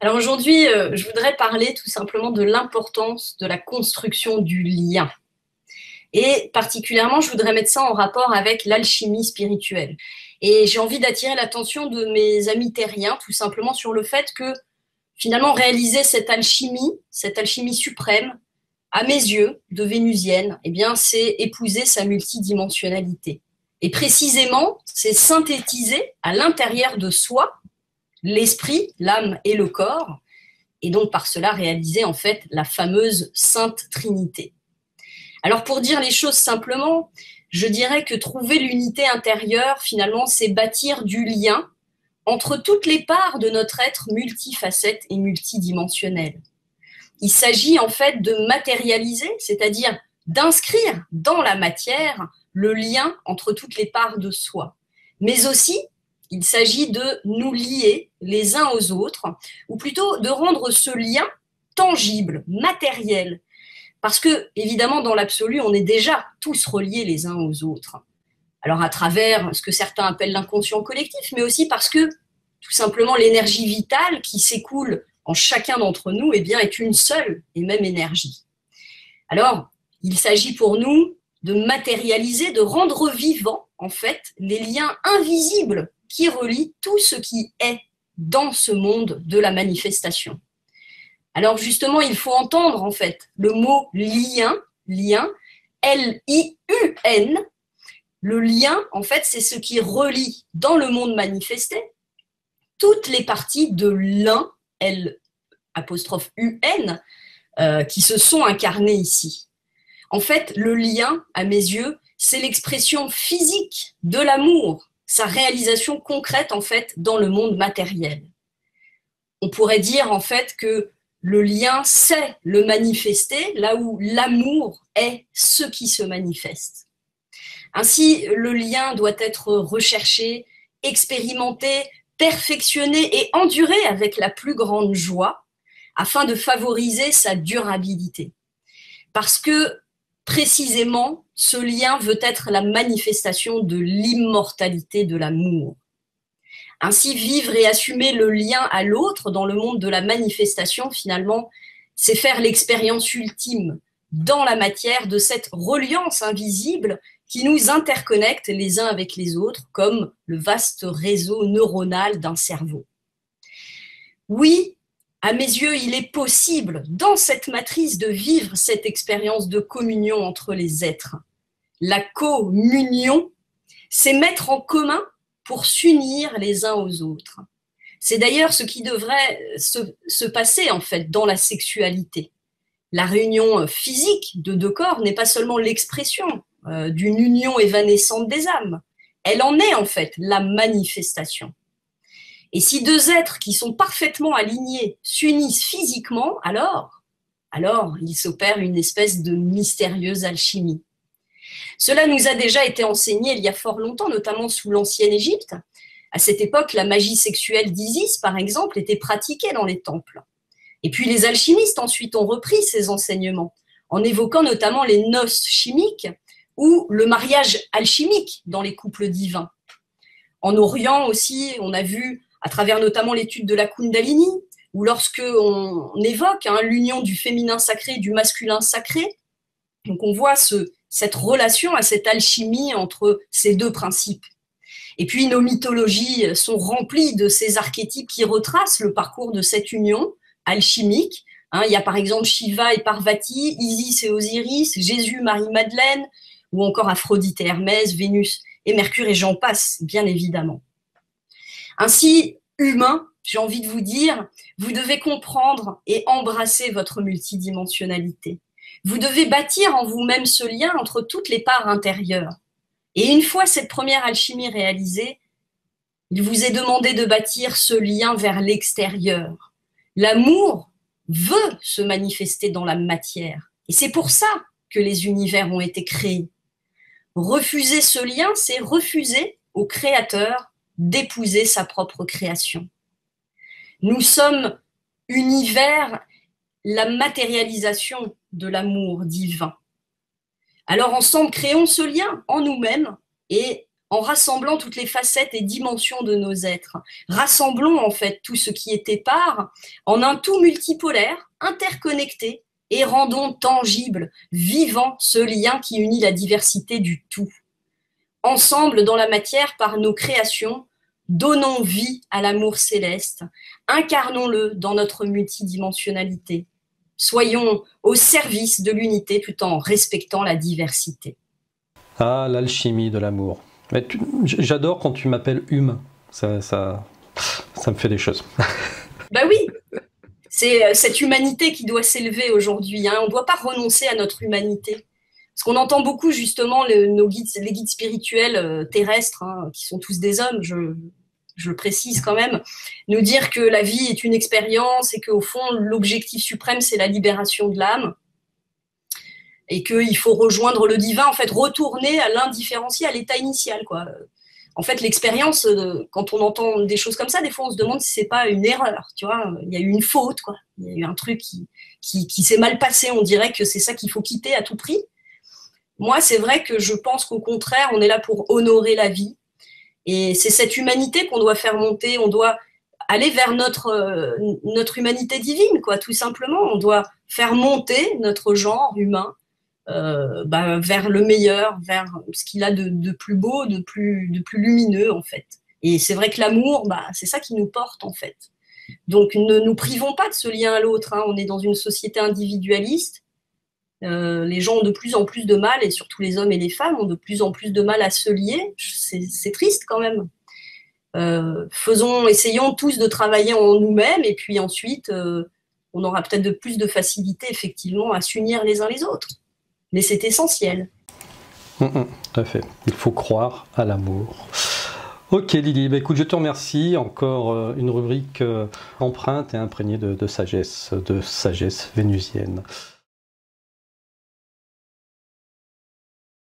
Alors aujourd'hui, je voudrais parler tout simplement de l'importance de la construction du lien. Et particulièrement, je voudrais mettre ça en rapport avec l'alchimie spirituelle. Et j'ai envie d'attirer l'attention de mes amis terriens, tout simplement sur le fait que finalement réaliser cette alchimie suprême, à mes yeux, de vénusienne, eh bien, c'est épouser sa multidimensionnalité. Et précisément, c'est synthétiser à l'intérieur de soi l'esprit, l'âme et le corps, et donc par cela réaliser en fait la fameuse Sainte Trinité. Alors pour dire les choses simplement, je dirais que trouver l'unité intérieure, finalement, c'est bâtir du lien entre toutes les parts de notre être multifacette et multidimensionnel. Il s'agit en fait de matérialiser, c'est-à-dire d'inscrire dans la matière le lien entre toutes les parts de soi, mais aussi il s'agit de nous lier les uns aux autres, ou plutôt de rendre ce lien tangible, matériel. Parce que, évidemment, dans l'absolu, on est déjà tous reliés les uns aux autres. Alors, à travers ce que certains appellent l'inconscient collectif, mais aussi parce que, tout simplement, l'énergie vitale qui s'écoule en chacun d'entre nous, eh bien, est une seule et même énergie. Alors, il s'agit pour nous de matérialiser, de rendre vivants, en fait, les liens invisibles qui relie tout ce qui est dans ce monde de la manifestation. Alors justement, il faut entendre en fait le mot lien, L-I-U-N. Le lien, en fait, c'est ce qui relie dans le monde manifesté toutes les parties de l'un, L'-U-N, qui se sont incarnées ici. En fait, le lien, à mes yeux, c'est l'expression physique de l'amour, sa réalisation concrète en fait dans le monde matériel. On pourrait dire en fait que le lien c'est le manifester là où l'amour est ce qui se manifeste. Ainsi, le lien doit être recherché, expérimenté, perfectionné et enduré avec la plus grande joie afin de favoriser sa durabilité. Parce que précisément, ce lien veut être la manifestation de l'immortalité de l'amour. Ainsi, vivre et assumer le lien à l'autre dans le monde de la manifestation, finalement, c'est faire l'expérience ultime dans la matière de cette reliance invisible qui nous interconnecte les uns avec les autres comme le vaste réseau neuronal d'un cerveau. Oui, à mes yeux, il est possible, dans cette matrice, de vivre cette expérience de communion entre les êtres. La communion, c'est mettre en commun pour s'unir les uns aux autres. C'est d'ailleurs ce qui devrait se passer, en fait, dans la sexualité. La réunion physique de deux corps n'est pas seulement l'expression d'une union évanescente des âmes. Elle en est, en fait, la manifestation. Et si deux êtres qui sont parfaitement alignés s'unissent physiquement, alors il s'opère une espèce de mystérieuse alchimie. Cela nous a déjà été enseigné il y a fort longtemps, notamment sous l'ancienne Égypte. À cette époque, la magie sexuelle d'Isis, par exemple, était pratiquée dans les temples. Et puis les alchimistes ensuite ont repris ces enseignements, en évoquant notamment les noces chimiques ou le mariage alchimique dans les couples divins. En Orient aussi, on a vu à travers notamment l'étude de la Kundalini, où lorsque on évoque l'union du féminin sacré et du masculin sacré, donc on voit cette relation, à cette alchimie entre ces deux principes. Et puis nos mythologies sont remplies de ces archétypes qui retracent le parcours de cette union alchimique. Il y a par exemple Shiva et Parvati, Isis et Osiris, Jésus, Marie-Madeleine, ou encore Aphrodite et Hermès, Vénus et Mercure, et j'en passe, bien évidemment. Ainsi, humain, j'ai envie de vous dire, vous devez comprendre et embrasser votre multidimensionnalité. Vous devez bâtir en vous-même ce lien entre toutes les parts intérieures. Et une fois cette première alchimie réalisée, il vous est demandé de bâtir ce lien vers l'extérieur. L'amour veut se manifester dans la matière. Et c'est pour ça que les univers ont été créés. Refuser ce lien, c'est refuser au Créateur d'épouser sa propre création. Nous sommes univers, la matérialisation de l'amour divin. Alors ensemble, créons ce lien en nous-mêmes et en rassemblant toutes les facettes et dimensions de nos êtres. Rassemblons en fait tout ce qui est épars en un tout multipolaire, interconnecté, et rendons tangible, vivant ce lien qui unit la diversité du tout. Ensemble, dans la matière, par nos créations, donnons vie à l'amour céleste, incarnons-le dans notre multidimensionnalité. Soyons au service de l'unité tout en respectant la diversité. Ah, l'alchimie de l'amour. J'adore quand tu m'appelles humain. Ça me fait des choses. Ben oui, c'est cette humanité qui doit s'élever aujourd'hui. Hein. On ne doit pas renoncer à notre humanité. Parce qu'on entend beaucoup justement les guides spirituels terrestres, hein, qui sont tous des hommes, je le précise quand même, nous dire que la vie est une expérience et qu'au fond, l'objectif suprême, c'est la libération de l'âme. Et qu'il faut rejoindre le divin, en fait, retourner à l'indifférencié, à l'état initial, quoi. En fait, l'expérience, quand on entend des choses comme ça, des fois, on se demande si c'est pas une erreur, tu vois. Il y a eu une faute, quoi. Il y a eu un truc qui s'est mal passé. On dirait que c'est ça qu'il faut quitter à tout prix. Moi, c'est vrai que je pense qu'au contraire, on est là pour honorer la vie. Et c'est cette humanité qu'on doit faire monter. On doit aller vers notre humanité divine, quoi, tout simplement. On doit faire monter notre genre humain vers le meilleur, vers ce qu'il a de plus beau, de plus lumineux, en fait. Et c'est vrai que l'amour, c'est ça qui nous porte, en fait. Donc, ne nous privons pas de ce lien à l'autre. Hein. On est dans une société individualiste. Les gens ont de plus en plus de mal, et surtout les hommes et les femmes ont de plus en plus de mal à se lier. C'est triste quand même. Essayons tous de travailler en nous-mêmes, et puis ensuite, on aura peut-être plus de facilité, effectivement, à s'unir les uns les autres. Mais c'est essentiel. Tout à fait. Il faut croire à l'amour. Ok Lydie, écoute, je te remercie. Encore une rubrique empreinte et imprégnée de sagesse vénusienne.